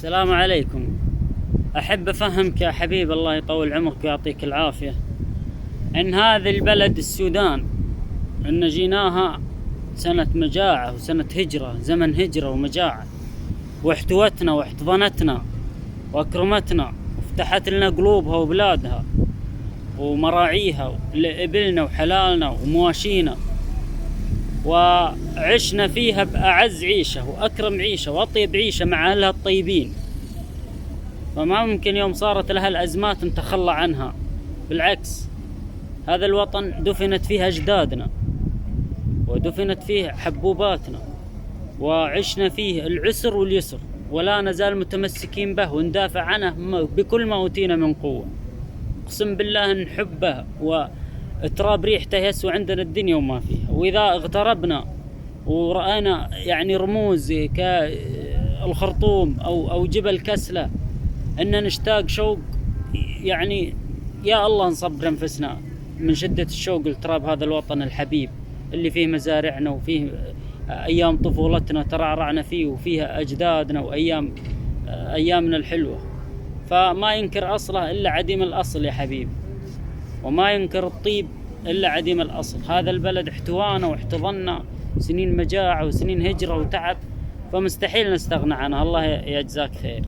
السلام عليكم. أحب أفهمك يا حبيب، الله يطول عمرك ويعطيك العافية، إن هذه البلد السودان إن جيناها سنة مجاعة وسنة هجرة، زمن هجرة ومجاعة، واحتوتنا واحتضنتنا وأكرمتنا وفتحت لنا قلوبها وبلادها ومراعيها لإبلنا وحلالنا ومواشينا، وعشنا فيها بأعز عيشة وأكرم عيشة وأطيب عيشة مع أهلها الطيبين. فما ممكن يوم صارت لها الأزمات نتخلى عنها، بالعكس هذا الوطن دفنت فيه أجدادنا ودفنت فيه حبوباتنا، وعشنا فيه العسر واليسر، ولا نزال متمسكين به وندافع عنه بكل ما أوتينا من قوة. أقسم بالله نحبه وتراب ريحته يسوى عندنا الدنيا وما فيها. وإذا اغتربنا ورأينا يعني رموز كالخرطوم أو جبل كسلة إن نشتاق شوق، يعني يا الله نصبر أنفسنا من شدة الشوق لتراب هذا الوطن الحبيب اللي فيه مزارعنا وفيه أيام طفولتنا ترعرعنا فيه، وفيها أجدادنا أيامنا الحلوة. فما ينكر أصله إلا عديم الأصل يا حبيب، وما ينكر الطيب إلا عديم الأصل. هذا البلد احتوانا واحتضنا سنين مجاعة وسنين هجرة وتعب، فمستحيل نستغنى عنها. الله يجزاك خير.